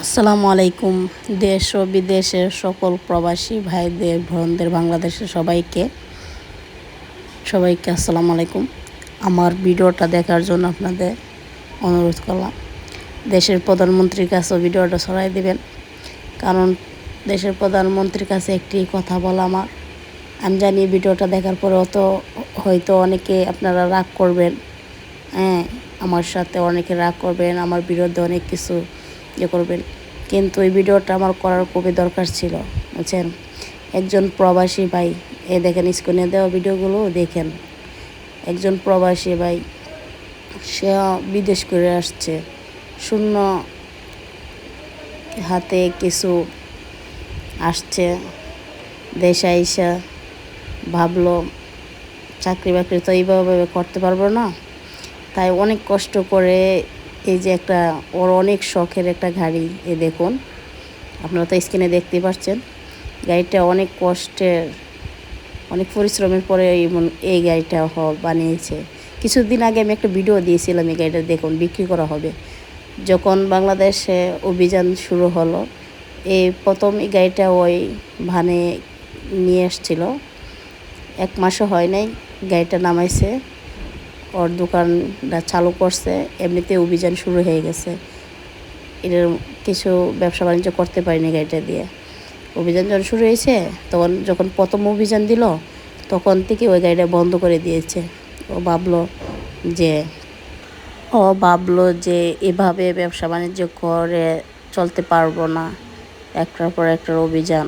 আসসালামু আলাইকুম। দেশ ও বিদেশের সকল প্রবাসী ভাইদের বোনদের বাংলাদেশের সবাইকে আসসালামু আলাইকুম। আমার ভিডিওটা দেখার জন্য আপনাদের অনুরোধ করলাম। দেশের প্রধানমন্ত্রীর কাছেও ভিডিওটা ছড়াই দেবেন, কারণ দেশের প্রধানমন্ত্রীর কাছে একটি কথা বলা আমার। আমি জানি ভিডিওটা দেখার পরেও তো হয়তো অনেকে আপনারা রাগ করবেন, আমার সাথে অনেকে রাগ করবেন, আমার বিরুদ্ধে অনেক কিছু করবেন, কিন্তু এই ভিডিওটা আমার করার খুবই দরকার ছিল, বুঝছেন। একজন প্রবাসী ভাই, দেখেন স্ক্রিনে দেওয়া ভিডিওগুলো দেখেন। একজন প্রবাসী ভাই, সে বিদেশ করে আসছে, শূন্য হাতে কিছু আসছে। দেশে আইসা ভাবলো চাকরি বাকরি তো এইভাবে করতে পারবো না, তাই অনেক কষ্ট করে এই যে ওর অনেক শখের একটা গাড়ি, দেখুন, আপনারা তো স্ক্রিনে দেখতে পাচ্ছেন। গাড়িটা অনেক কষ্টের, অনেক পরিশ্রমের পরে এই গাড়িটা বানিয়েছে। কিছুদিন আগে আমি একটা ভিডিও দিয়েছিলাম, এই গাড়িটা দেখুন বিক্রি করা হবে। যখন বাংলাদেশে অভিযান শুরু হলো, এই প্রথম এই গাড়িটা ওই ভানে নিয়ে এসছিল, 1 মাসও হয় নাই গাড়িটা নামাইছে, ওর দোকানটা চালু করছে, এমনিতে অভিযান শুরু হয়ে গেছে। এর কিছু ব্যবসা বাণিজ্য করতে পারিনি গাড়িটা দিয়ে। অভিযান যখন শুরু হয়েছে, যখন প্রথম অভিযান দিল, তখন থেকে ওই গাড়িটা বন্ধ করে দিয়েছে। ও ভাবলো যে এভাবে ব্যবসা বাণিজ্য করে চলতে পারবো না, একটার পর একটার অভিযান।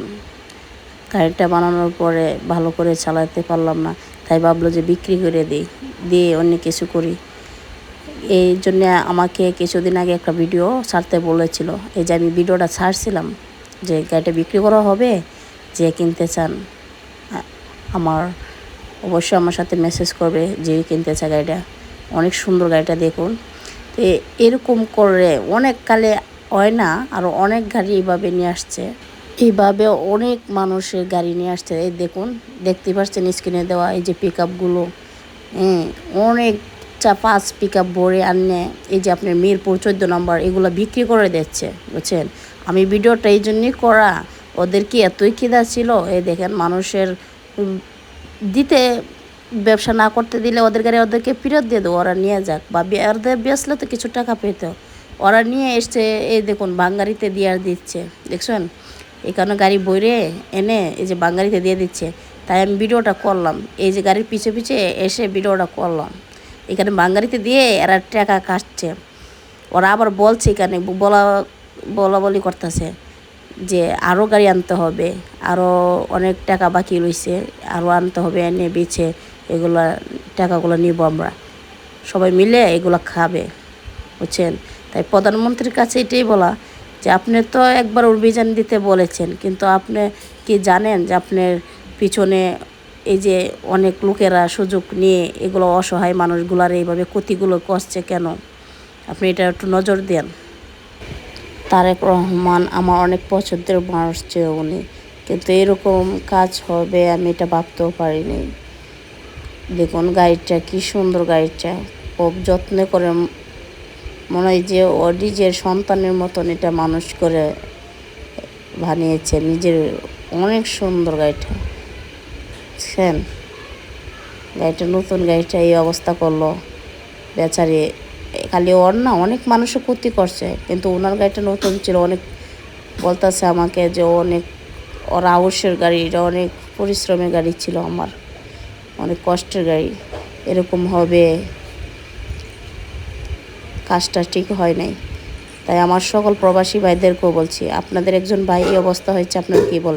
গাড়িটা বানানোর পরে ভালো করে চালাতে পারলাম না, তাই ভাবলো যে বিক্রি করে দিয়ে অন্য কিছু করি। এই জন্যে আমাকে কিছুদিন আগে একটা ভিডিও ছাড়তে বলেছিল। এই যে আমি ভিডিওটা ছাড়ছিলাম যে গাড়িটা বিক্রি করা হবে, যে কিনতে চান অবশ্যই আমার সাথে মেসেজ করবে, যে কিনতে চায় গাড়িটা। অনেক সুন্দর গাড়িটা দেখুন। এরকম করে অনেক কালে হয় না, আরও অনেক গাড়ি এইভাবে নিয়ে আসছে, এইভাবে অনেক মানুষের গাড়ি নিয়ে আসছে। এই দেখুন, দেখতে পাচ্ছেন স্ক্রিনে দেওয়া এই যে পিক আপগুলো, অনেক 5 পিক আপ ভরে আনে। এই যে আপনার মিরপুর 14 নম্বর, এগুলো বিক্রি করে দিচ্ছে, বুঝছেন। আমি ভিডিওটা এই জন্যই করা, ওদের কি এতই খিদা ছিল। এই দেখেন, মানুষের দিতে ব্যবসা না করতে দিলে ওদের গাড়ি ওদেরকে ফেরত দিয়ে দেবো, ওরা নিয়ে যাক, বা ওদের বেচলে তো কিছু টাকা পেত। ওরা নিয়ে এসছে, এই দেখুন বাঙ্গারিতে দিয়ে দিচ্ছে, দেখছেন। এখানে গাড়ি বইরে এনে এই যে বাঙ্গারিতে দিয়ে দিচ্ছে। তাই আমি ভিডিওটা করলাম, এই যে গাড়ির পিছে পিছে এসে ভিডিওটা করলাম। এখানে বাঙ্গারিতে দিয়ে এরা টাকা কাটছে। ওরা আবার বলছে, এখানে বলা করতেছে যে আরও গাড়ি আনতে হবে, আরও অনেক টাকা বাকি রয়েছে, আরও আনতে হবে, এনে বেছে এগুলা টাকাগুলো নিব আমরা, সবাই মিলে এগুলো খাবে, বুঝছেন। তাই প্রধানমন্ত্রীর কাছে এটাই বলা যে আপনি তো একবার অভিযান দিতে বলেছেন, কিন্তু আপনি কি জানেন যে আপনার পিছনে এই যে অনেক লোকেরা সুযোগ নিয়ে এগুলো অসহায় মানুষগুলার এইভাবে ক্ষতিগুলো করছে কেন? আপনি এটা একটু নজর দেন। তারেক রহমান আমার অনেক পছন্দের মানুষ ছিল উনি, কিন্তু এরকম কাজ হবে আমি এটা ভাবতেও পারিনি। দেখুন গাড়িটা কি সুন্দর, গাড়িটা খুব যত্ন করে, মনে হয় যে ও নিজের সন্তানের মতন এটা মানুষ করে বানিয়েছে নিজের। অনেক সুন্দর গাড়িটা, বুঝছেন। গাড়িটা নতুন, গাড়িটা এই অবস্থা করলো বেচারি। খালি ওর না, অনেক মানুষও ক্ষতি করছে, কিন্তু ওনার গাড়িটা নতুন ছিল। অনেক বলতেছে আমাকে যে ওর আউসের গাড়ি, এটা অনেক পরিশ্রমের গাড়ি ছিল, আমার অনেক কষ্টের গাড়ি, এরকম হবে, কাজটা ঠিক হয় নাই। তাই আমার সকল প্রবাসী ভাইদেরকেও বলছি, আপনাদের একজন ভাই এই অবস্থা হয়েছে, আপনারা কি বলেন?